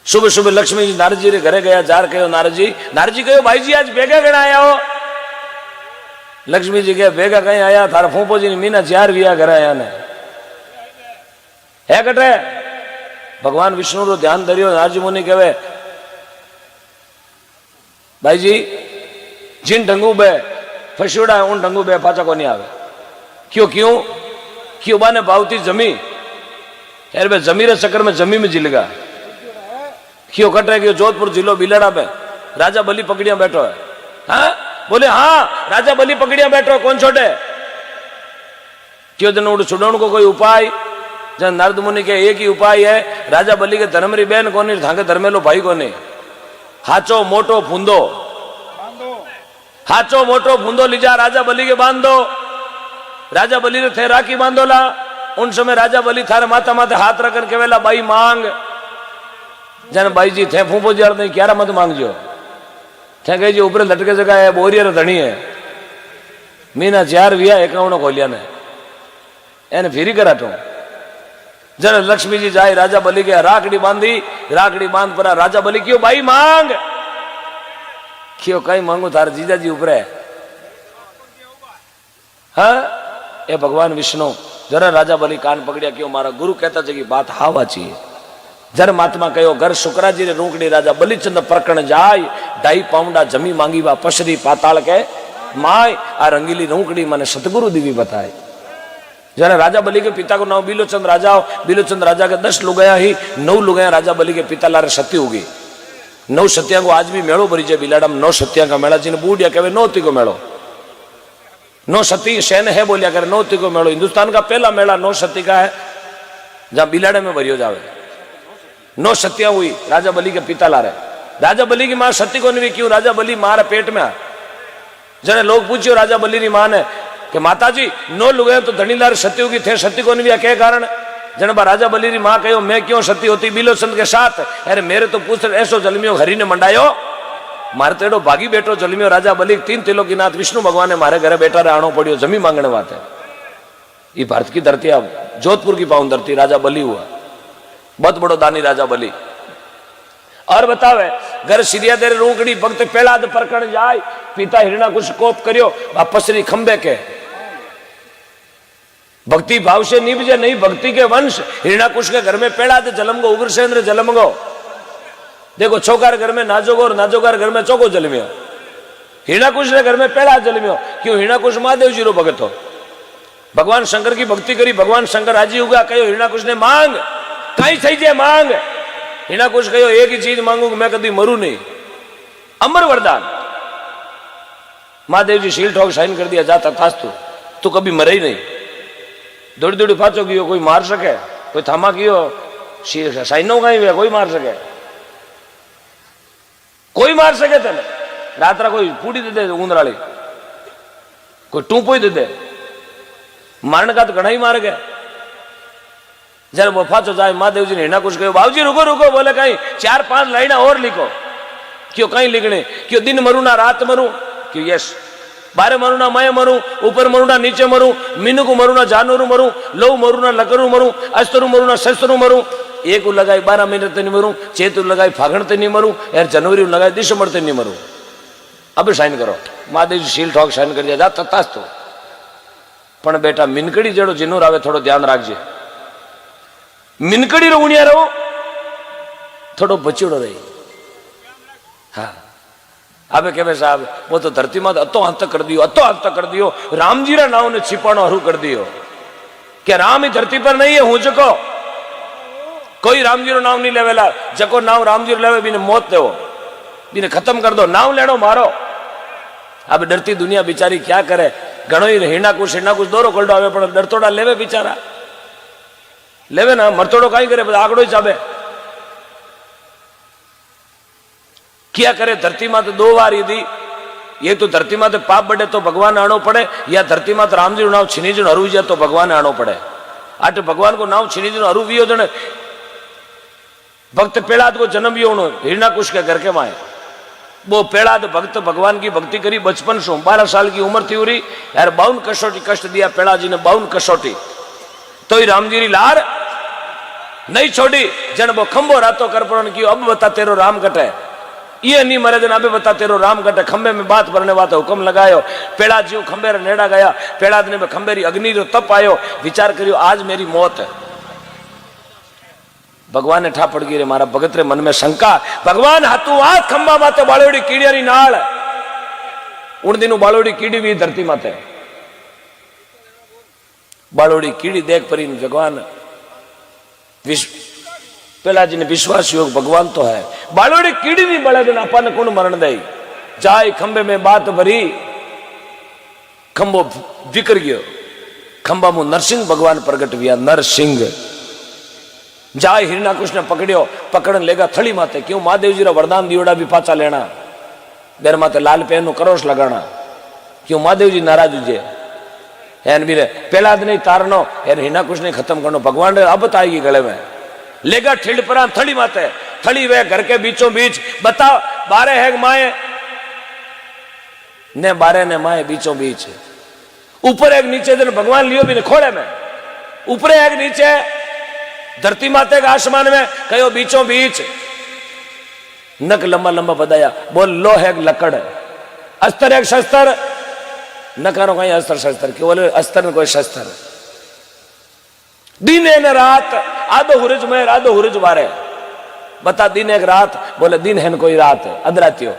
सुबह सुबह लक्ष्मी जी नारद जी रे घरे गया। जार कहो नारद जी कहो भाई जी आज भेगा घणा आया हो। लक्ष्मी जी कहे भेगा कहीं आया थारा फूफो जी मीना 4 विया घर आया ने है कटे। भगवान विष्णु रो ध्यान धरियो। नारद मुनि कहे भाई जी जिन ढंगू बे फस्योड़ा है उन ढंगू बे पाचा को नहीं आवे। क्यों बाने भावती जमी यार बे जमी रे चक्कर में जमी में जिलगा। क्यों कटे क्यों जोधपुर जिलो बिलड़ा पे राजा बलि पकड़िया बैठो है। हाँ बोले हाँ राजा बलि पकड़िया बैठो कौन छोटे। क्यों दिन उड़ छुड़ाने को कोई उपाय। जन नारद मुनि के एक ही उपाय है राजा बलि के धर्मरी बहन कोनी थाके धर्मेलो भाई कोनी। हाचो मोटो फूंदो हाचो मोटो फूंदो लीजा राजा बलि के बांधो। राजा बलि ने थे राखी बांधोला। उन समय राजा बलि थारे माथा माथे हाथ रखकर केवेला भाई मांग। जन भाई जी थे फूफो जी नहीं क्यारा मत मांगजो। थे कही जी ऊपर लटके जगह है बोरियर धनी है मीना 4 विया 51 खोलिया ने एने फिरी कराटो। जन लक्ष्मी जी जाए राजा बलि के राखड़ी बांधी। राखड़ी बांध पर राजा बलि क्यों भाई मांग। क्यों कहीं मांगू थारे जीजा जी ऊपर है। हाँ ये भगवान विष्णु जरा राजा बलि कान पकड़िया क्यों मारा गुरु कहता है कि बात हावा चाहिए। जर महात्मा कहो घर शुक्रा जी ने रूकड़ी राजा बलिचंद प्रकरण जाय 2.5 पाउंडा जमी मांगी वा पशरी पाताल के माय आ रंगीली रूकड़ी मैंने सतगुरु देवी बताए। जरा राजा बलि के पिता को नाम बिलोचंद राजा हो। बिलोचंद राजा के 10 लुगाया ही 9 लुगाया राजा बलि के पिता लारे सती होगी। 9 सत्या को आज भी मेड़ो भरी जाए बिलाड़म 9 सत्या का मेला जिन्हें बूढ़िया कहे 9ती को मेड़ो 9 सती शहन है बोलिया करे 9ती को मेड़ो। हिंदुस्तान का पहला मेला 9 सती का है जहां बिलाड़े में भरियो जावे। 9 सत्या हुई राजा बलि के पिता ला रहे। राजा बलि की मां सती को नहीं क्यों राजा बलि मारे पेट में। जने लोग पूछियो राजा बलि की मां ने कि माता जी 9 लुगाया तो धनी लारे सती होगी थे सती को नहीं क्या कारण। जन राजा बलि की मां कहो मैं क्यों सती होती बिलोचंद के साथ। अरे मेरे तो पूछ ऐसो जलमियो हरि ने मंडायो मारे तो एडो भागी बेटो जलमियो राजा बलि 3 त्रिलोकीनाथ विष्णु भगवान ने मारे घरे बेटा रे आनो पड़ियो जमी मांगने बात है। ये भारत की धरती अब जोधपुर की पावन धरती राजा बलि हुआ बहुत बड़ो दानी राजा बलि। और बतावे घर सिरिया देर रूकड़ी भक्त पेलाद परकण जाय पिता हिरणा कुछ कोप करियो पसरी खंबे के भक्ति भाव से निभजे नहीं भक्ति के वंश। हिरणाकुश के घर में पेड़ा दे जलमगो उग्रसेंद्र जलमगो। देखो छोकार घर में नाजोगो और नाजोगार घर में चौको जलमियो। हिरणाकुश ने घर में पेड़ा जलमियो क्यों हिरणाकुश महादेव जी रो भगत हो। भगवान शंकर की भक्ति करी भगवान शंकर राजी हुआ कहो हिरणाकुश ने मांग कहीं सही जे मांग। हिरणाकुश कहो एक ही चीज मांगू मैं कभी मरू नहीं अमर वरदान। महादेव जी शील ठोक साइन कर दिया जाता था तू कभी मरे ही नहीं। दौड़ी दौड़ी फाचो कियो कोई मार सके कोई थामा कियो साइनो कहीं कोई मार सके तेने रात्रा कोई पूड़ी दे दे ऊंदराली कोई टूपो ही दे दे मारने का तो घना ही मार गया। जरा वो फाचो जाए महादेव जी ने हिरणा कुछ कहो बाबूजी रुको रुको बोले कहीं 4-5 लाइना और लिखो। क्यों कहीं लिखने क्यों दिन मरू ना रात मरू क्यों यस 12 मरू ना मैं मरू ऊपर मरू ना नीचे मरू मीनू मरू ना जानवरू मरू लो मरू ना लकरू मरू अस्तरू मरू ना शस्त्रु मरू एक लगाई 12 महीने ते नहीं मरू चेतु लगाई फागण ते नहीं मरू यार जनवरी लगाई दिसंबर ते नहीं मरू। अब साइन करो महादेव जी सील ठोक साइन कर दिया जा ततास तो पण बेटा मिनकड़ी जेड़ो जिनूर आवे थोड़ो ध्यान राखजे। मिनकड़ी रो उणिया रहो थोड़ो बचीड़ो रही। हाँ अब के साहब वो तो धरती में अतो अंत कर दियो राम जी रा नाम ने छिपाणो हरू कर दियो क्या राम ही धरती पर नहीं है हूं जको कोई राम जी रो नाम नहीं लेवेला जको नाम राम जी लेवे बिने मौत देवो बिने खत्म कर दो नाम लेनो मारो। अब डरती दुनिया बिचारी क्या करे घणो ही हिरणा कुछ दौरो कोल्डो आवे पण डरतोड़ा लेवे बिचारा लेवे ना मरतोड़ो कहीं करे आगड़ो ही चाबे क्या करे। धरती माते 2 बार यदि ये तो धरती माते पाप बढ़े तो भगवान आनो पड़े या धरती माते राम जी नाम छीनी जो हरू जाए तो भगवान आनो पड़े। आटे भगवान को नाम छीनी जो हरू वियो जने भक्त पेड़ाद को जन्म भी होनो हिरणा कुश के घर के माए वो पेड़ाद भक्त भगवान की भक्ति करी बचपन से 12 साल की उम्र थी उरी यार 52 कसौटी कष्ट दिया पेड़ा जी ने 52 कसौटी तो ही राम जी री लार नहीं छोड़ी। जन वो खंबो रातो कर पर की अब बता तेरो राम कटे, ये नहीं मरे जन अबे बता तेरो राम कटे। खंबे में बात भरने वाते हुक्म लगायो। पेड़ा जीव खंबे रे नेड़ा गया। पेड़ा ने खंबे री अग्नि रो तप आयो। विचार करियो आज मेरी मौत है। भगवान ने ठा पड़ गई रे मारा भगत रे मन में शंका। भगवान हाथू हाथ खंबा माते बालोड़ी कीड़ियारी नाल। उन दिनों बालोड़ी कीड़ी भी धरती माते। बालोड़ी कीड़ी देख परी भगवान पेला जी ने विश्वास योग भगवान तो है। बालोड़ी कीड़ी नहीं बड़े दिन अपन कौन मरण दे। जाए खंबे में बात भरी, खंबो विकर गयो। खंबा मु नरसिंह भगवान प्रगट हुआ। नरसिंह जाए हिरणाकुश ने पकड़ियो। पकड़न लेगा थड़ी माते। क्यों महादेव जी रा वरदान दियोड़ा भी पाचा लेना। देर माते लाल पेन नो करोश लगाना। क्यों महादेव जी नाराज हुए। एन भी पेला नहीं तारनो एन हिरणाकुश ने खत्म करनो। भगवान रे अब आएगी गले में लेगा ठिल्ड पर थड़ी माते। थड़ी वे घर के बीचों बीच बता 12 है माए ने 12 ने माए बीचों बीच। ऊपर एक नीचे दिन भगवान लियो भी ने खोड़े में। ऊपर एक नीचे धरती माते का आसमान में कहो बीचों बीच। नक लंबा लंबा बदाया। बोल लो है लकड़ अस्तर एक शस्त्र न करो कहीं अस्त्र शस्त्र क्यों बोले अस्त्र में कोई शस्त्र। दिन है रात आधो हुरज में आधो हुरज बारे। बता दिन एक रात बोले दिन है कोई रात अदरातियो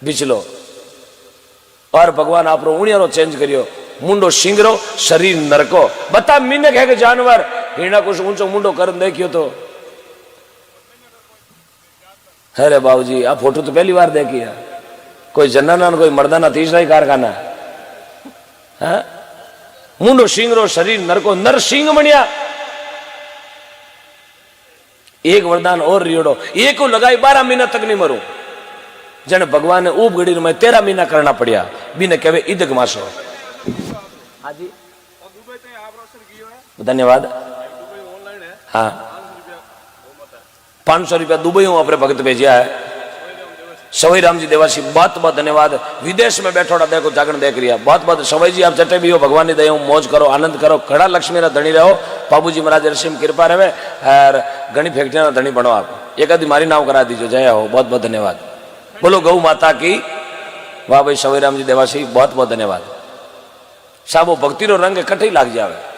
बिचलो। और भगवान आप उणियारो चेंज करियो। मुंडो सिंगरो शरीर नरको। बता मिनक है कि जानवर। हिरणा कुछ ऊंचो मुंडो कर देखियो तो अरे बाबूजी आप फोटो तो पहली बार देखी है। कोई जनाना कोई मर्दाना तीसरा ही कारखाना है। मुंडो सिंगरो शरीर नरको नर सिंह बनिया। एक वरदान और रियोड़ो। एक को लगाई 12 महीना तक नहीं मरू। जन भगवान ने ऊब गड़ी में 13 महीना करना पड़िया। बिना कहे इदक मासो। धन्यवाद। हाँ 500 रुपया दुबई हूं अपने भगत भेजा है। सवई राम जी देवासी बहुत बहुत धन्यवाद। विदेश में बैठोड़ा देखो जागरण देख रही है। बहुत बहुत सवई जी आप चटे भी हो। भगवान ने दया मौज करो आनंद करो। खड़ा लक्ष्मी रा धनी रहो। बाबूजी महाराज ऋषि कृपा रहे और घनी फैक्ट्रिया धनी बनो। आप एक आदि मारी नाव करा दीजिए। जय हो बहुत बहुत धन्यवाद। बोलो गौ माता की वाह भाई सवई राम जी देवासी बहुत बहुत धन्यवाद। साबो भक्ति रो रंग कटे लाग जावे।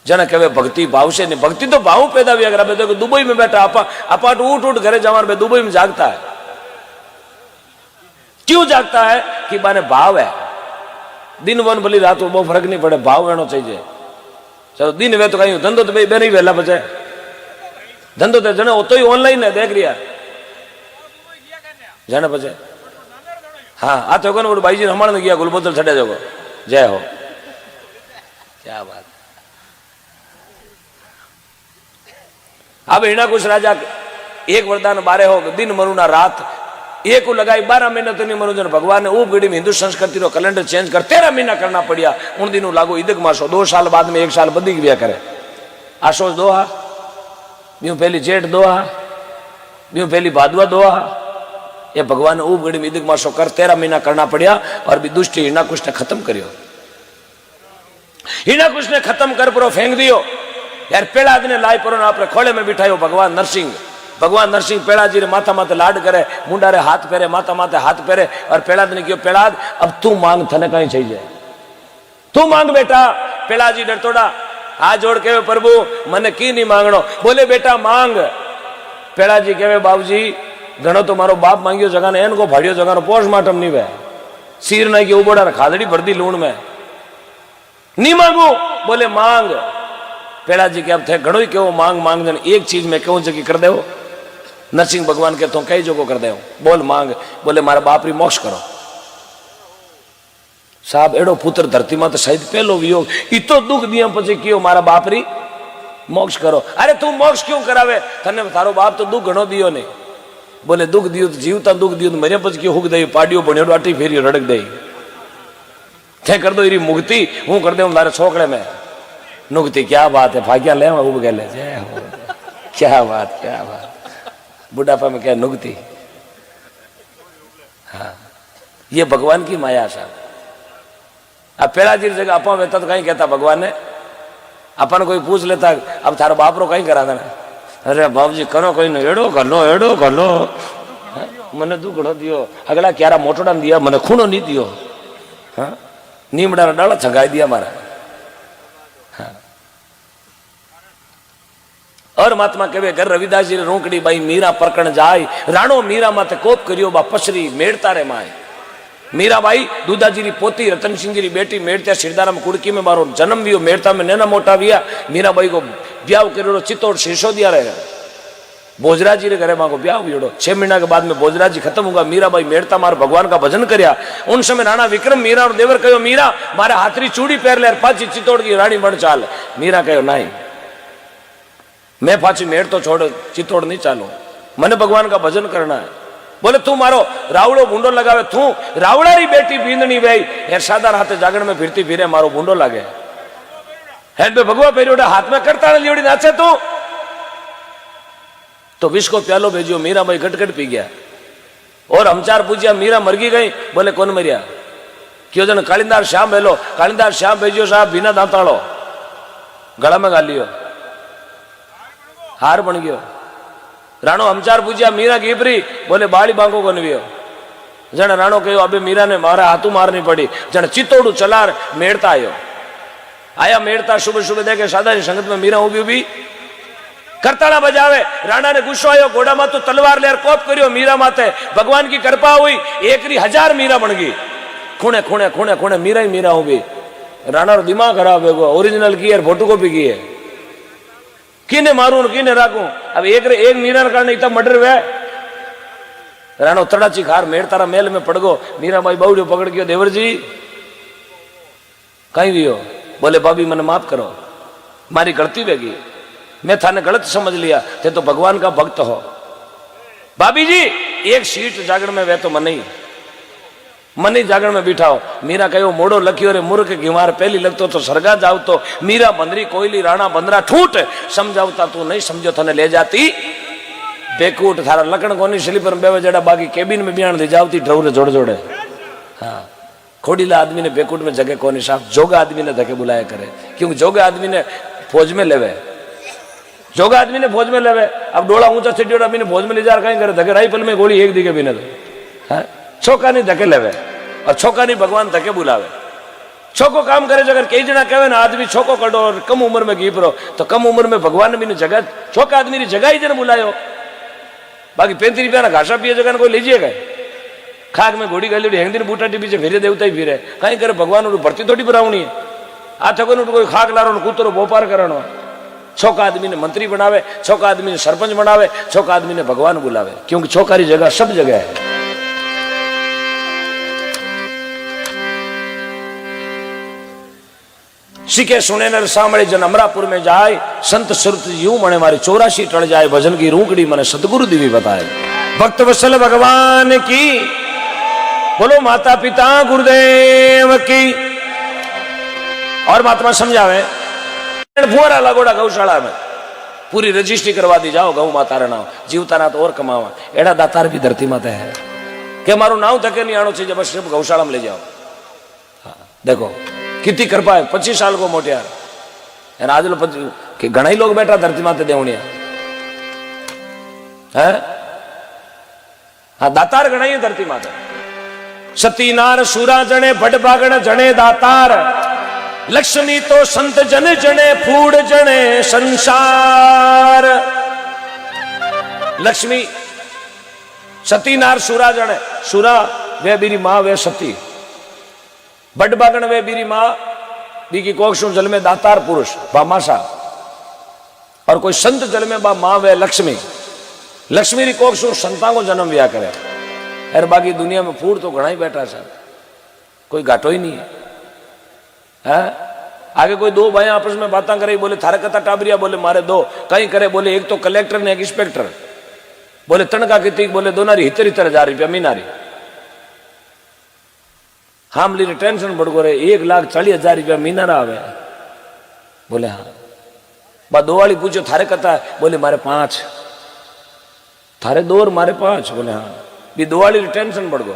जन कहे भक्ति भाव से नहीं। भक्ति तो भाव पैदा भी अगर देखो दुबई में बैठा अपाट उठ उठ घरे जवान में दुबई में जागता है। क्यों जागता है कि बाने भाव है। दिन वन भली रात वो फर्क नहीं पड़े भाव रहना चाहिए। चलो दिन वे तो कहीं धंधो तो भाई नहीं वेला बचे। धंधो तो जने तो ही ऑनलाइन है देख रिया जाने बचे। हाँ आ तो वो भाई जी हमारे गया गुलबोतल छड़े जाओ। जय हो क्या बात। अब हिरणाकुश राजा एक वरदान 12 हो दिन मरू ना रात। एक को लगाई 12 महीना तो नहीं मरू। जन भगवान ने ऊब गड़ी में हिंदू संस्कृति रो कैलेंडर चेंज कर 13 महीना करना पड़िया। उन दिनों लागू इदक मासो 2 साल बाद में 1 साल बदी व्या करे। आशोज दोहा ब्यू पहली जेठ दोहा ब्यू पहली भादवा दोहा। ये भगवान ने ऊब गड़ी में इदक मासो कर 13 महीना करना पड़िया। और भी दुष्ट हिरणाकुश ने खत्म करियो। हिरणाकुश ने खत्म कर परो फेंक दियो। यार पेड़ा ने लाई परो आपने खोले में बिठायो। भगवान नरसिंह पेड़ा जी रे माथा माथे लाड करे। मुंडा रे हाथ फेरे माथा माथे हाथ फेरे। और पेड़ा ने क्यों पेड़ा अब तू मांग थने कहीं चाहिए। तू मांग बेटा। पेड़ा जी डरतोड़ा हाथ जोड़ के प्रभु मने की नहीं मांगनो। बोले बेटा मांग। पेड़ा जी कहे बाबूजी घणो तो मारो बाप मांगियो जगह ने एन को फाड़ियो जगह नो पोस्टमार्टम नहीं वे। सिर नहीं की उबड़ा खादड़ी भर दी लूण में नहीं मांगू। बोले मांग। पेड़ा जी के अब थे घणो ही क्यों मांग मांग जन एक चीज में क्यों जगह कर दे। नरसिंह भगवान के तो कई जगह कर दे। बोल मांग। बोले मारा बाप री मोक्ष करो। साहब एड़ो पुत्र धरती में तो शायद पहलो वियोग इतो दुख दिया पछे कियो मारा बाप री मोक्ष करो। अरे तू मोक्ष क्यों करावे तने थारो बाप तो दुख घणो दियो नहीं। बोले दुख दियो तो जीवता दुख दियो तो मरे पछ क्यों हुक दई पाडियो बण्यो डाटी फेरियो रड़क दई। थे कर दो इरी मुक्ति हूं कर दे मारे छोकड़े में नुक्ति। क्या बात है भाग्या ले उब गए ले। जय हो क्या बात बुढ़ापा में क्या नुक्ति। हाँ ये भगवान की माया साहब। अब पेड़ा जी जगह अपा वेता तो कहीं कहता भगवान ने अपन कोई पूछ लेता अब थारा बाप रो कहीं करा देना, अरे बाबूजी करो कोई न एड़ो घलो मने दुखड़ो दियो, अगला क्यारा मोटोड़ा दिया मने खूणो नहीं दियो, हाँ नीमड़ा डाला छगाई दिया मारा। हाँ। और महात्मा कहे घर रविदास जी रोकड़ी बाई मीरा परकण जाय, राणो मीरा माथे कोप करियो बा पसरी मेड़ता रे माय। मीराबाई दूधाजी री पोती रतन सिंह जी री बेटी मेड़ता सिरदाराम कुड़की में मारो जन्म वियो, मेड़ता में नैना मोटा विया। मीराबाई को ब्याह करो चित्तौड़ सिसोदिया रहे, भोजराज जी रे घरे मांगो ब्याह हुई। 6 महीना के बाद में भोजराज जी खत्म हुआ, मीराबाई मेड़ता मार भगवान का भजन करया। उन समय राणा विक्रम मीरा और देवर कहो मीरा मारे हाथरी चूड़ी पहर ले पाची चित्तौड़ की रानी बन चाल। मीरा कहो नहीं मैं पाची मेड़ तो छोड़ चित्तौड़ नहीं चालू, मने भगवान का भजन करना है। बोले तू मारो रावड़ो बूंडो लगावे, तू रावड़ा री बेटी बींदनी भाई एरसादार हाथे जागरण में फिरती फिरे मारो बूंडो लागे, हेड पे भगवा पेरियोड़ा हाथ में करता लियोड़ी नाचे तू। तो विष को प्यालो भेजियो, मीरा भाई गटगट पी गया। और हमचार पूछिया मीरा मरगी गई, बोले कौन मरिया? क्यों जन कालिंदार श्याम भेलो, कालिंदार श्याम भेजियो साहब बिना दांताड़ो, गला में गाल लियो, हार बन गयो। राणो हमचार पूछिया मीरा गिपरी, बोले बाड़ी बांको को नवियो। जन राणो कहो अबे मीरा ने मारा हाथू मारनी पड़ी। जन चित्तौड़ू चलार मेड़ता आया मेड़ता सुबह सुबह देखे सादा संगत में मीरा उभी करताड़ा बजावे। राणा ने गुस्सो आयो, घोड़ा मा तो तलवार लेर कोप करियो मीरा माथे, भगवान की कृपा हुई, 1,1000 मीरा बन गई। खूणे खूणे खूणे खूणे मीरा ही मीरा हुई। राणा रो दिमाग खराब है, ओरिजिनल की है फोटो कॉपी की है, किने मारू किने राखू। अब एक मीरा कारण इतना मर्डर हुआ। राणो तड़ाची खार मेड़ तारा मेल में पड़ गो। मीरा भाई बाउडियो पकड़ गयो, देवर जी कहीं भी हो? बोले भाभी मने माफ करो, मारी गलती वेगी, मैं थाने गलत समझ लिया, थे तो भगवान का भक्त हो। भाभी जी एक सीट जागरण में वे तो मन ही जागरण में बिठाओ। मीरा कहो मोड़ो लखियो रे मूर्ख घिमार, पहली लगतो तो सरगा जाओ तो। मीरा बंदरी कोयली राणा बंदरा ठूट, समझावता तू नहीं समझो थने ले जाती बेकूट। थारा लकड़ कोनी स्लीपर में बेवे जड़ा, बाकी केबिन में बियान दे जावती ड्रौरे जोड़ जोड़े। हाँ खोड़ीला आदमी ने बेकूट में जगह कोनी साहब, जोगा आदमी ने धके बुलाया करे, क्योंकि जोगा आदमी ने फौज में लेवे, जोगा आदमी ने फौज में लेवे। अब डोला ऊंचा चिट्टी आदमी ने फौज में ले जा कहीं करे, धके राइफल में गोली एक दिखे बिना तो छोका नहीं धके लेवे, और छोका नहीं भगवान धके बुलावे। छोको काम करे, अगर कई जना कहे ना आदमी छोको कटो और कम उम्र में गीपरो, तो कम उम्र में भगवान ने भी जगह छोका आदमी ने जगह ही जन बुलायो। बाकी 35 रुपया घासा पिए जगह कोई लीजिए गए, खाक में घोड़ी गली हेंग दिन बूटा टी पीछे फिरे देवता ही फिरे, कहीं करे भगवान भर्ती थोड़ी बनावनी है। आ थको कोई खाक लारो कूतरो बोपार करानो। छोका आदमी ने मंत्री बनावे, छोका आदमी ने सरपंच बनावे, छोका आदमी ने भगवान बुलावे, क्योंकि छोकारी जगह सब जगह है। सीखे सुने नर सामने जन अमरापुर में जाए, संत सुरत यूं मणे मारी 84 टल जाए, भजन की रूकड़ी मने सतगुरु देवी बताए। भक्त वत्सल भगवान की बोलो, माता पिता गुरुदेव की। और महात्मा समझावे फुआरा लागोड़ा गौशाला में पूरी रजिस्ट्री करवा दी जाओ, गौ माता रे नाम जीवता ना तो और कमावा। एड़ा दातार भी धरती माते है के मारू नाव थके नहीं आनो चाहिए, बस सिर्फ गौशाला में ले जाओ। हाँ देखो कितनी कृपा है, 25 साल को मोटियार आज लो कि घना ही लोग बैठा धरती माते देवनिया है। हाँ दातार घना ही धरती माते। सती नार सूरा जने भट बागण जने दातार, लक्ष्मी तो संत जन जने फूड जने संसार। लक्ष्मी सती नार सूरा जने, सूरा वे बीरी माँ वे सती, बड बागण वे बीरी माँ बी की कोक्षु जल में दातार पुरुष बा मासा, और कोई संत जल में बा माँ वे लक्ष्मी। लक्ष्मी री कोक्षु संता को जन्म दिया करे। अरे बाकी दुनिया में फूड तो घना ही बैठा सर, कोई घाटो ही नहीं है। आगे कोई 2 भाई आपस में बातें करे, बोले थारे कथा टाबरिया, बोले मारे 2 कहीं करे, बोले एक तो कलेक्टर ने एक इंस्पेक्टर, बोले तनका कितनी, बोले दोनारी 70,000 रुपया महीनारी। हम ली टेंशन बढ़ गो रहे, 1,40,000 रुपया महीना आवे। बोले हाँ। बा 2 वाली पूछो थारे कथा, बोले मारे 5, थारे 2 और मारे 5, बोले हाँ। भी 2 वाली टेंशन बढ़ गो,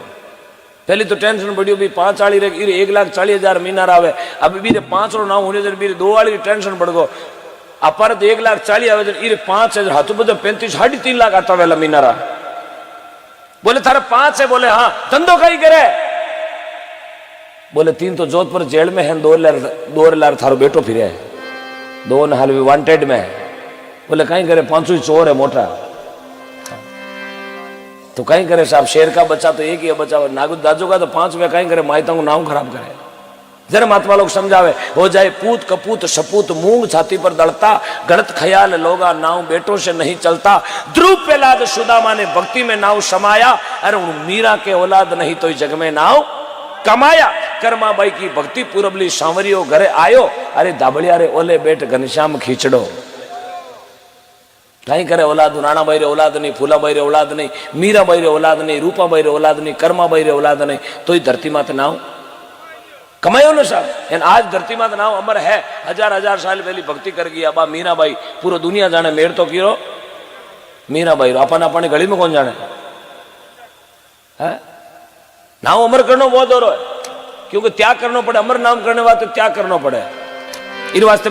पहली तो टेंशन बढ़ियो भी 5 वाली रे 1,40,000 मीनार आवे अब बीरे 5 रो नाम होने बीरे 2 वाली टेंशन बढ़ गो अपर तो 1,40,000 आवे इरे 5,000 हाथों बजे 35 3.5 लाख आता वेला मीनारा बोले थारा 5 है बोले हाँ धंधो कहीं करे बोले 3 तो जोधपुर जेल में है 2 लाख थारो बेटो फिरे है 2 हाल भी वांटेड में है बोले कहीं करे 5 चोर है मोटा तो कहीं करे साहब शेर का बच्चा तो एक ही है बच्चा नागुद दाजू का तो 5 में कहीं करे माइता को नाम खराब करे जरा महात्मा लोग समझावे हो जाए पूत कपूत सपूत मूंग छाती पर दड़ता गलत ख्याल लोगा नाव बेटों से नहीं चलता ध्रुव पेलाद सुदामा ने भक्ति में नाव समाया अरे मीरा के औलाद नहीं तो जग में नाव कमाया कर्माबाई की भक्ति पूरबली सांवरियो घरे आयो अरे दाबड़िया रे ओले बेट घनश्याम खींचड़ो कहीं करे औलाद नानाबाई रे औलाद नहीं फूलाबाई रे औलाद नहीं मीराबाई रे औलाद नहीं रूपाबाई रे औलाद नहीं कर्माबाई रे औलाद नहीं तो ही धरती मात नाव कमायो ना साहब आज धरती मात नाव अमर है 1000 साल पहली भक्ति कर गई अब मीराबाई पूरो दुनिया जाने मेर तो किरो मीराबाई अपन अपने गली में कौन जाने है नाव अमर करनो बहुत और है क्योंकि त्याग करना पड़े अमर नाम करने वास्ते त्याग करना पड़े इन वास्ते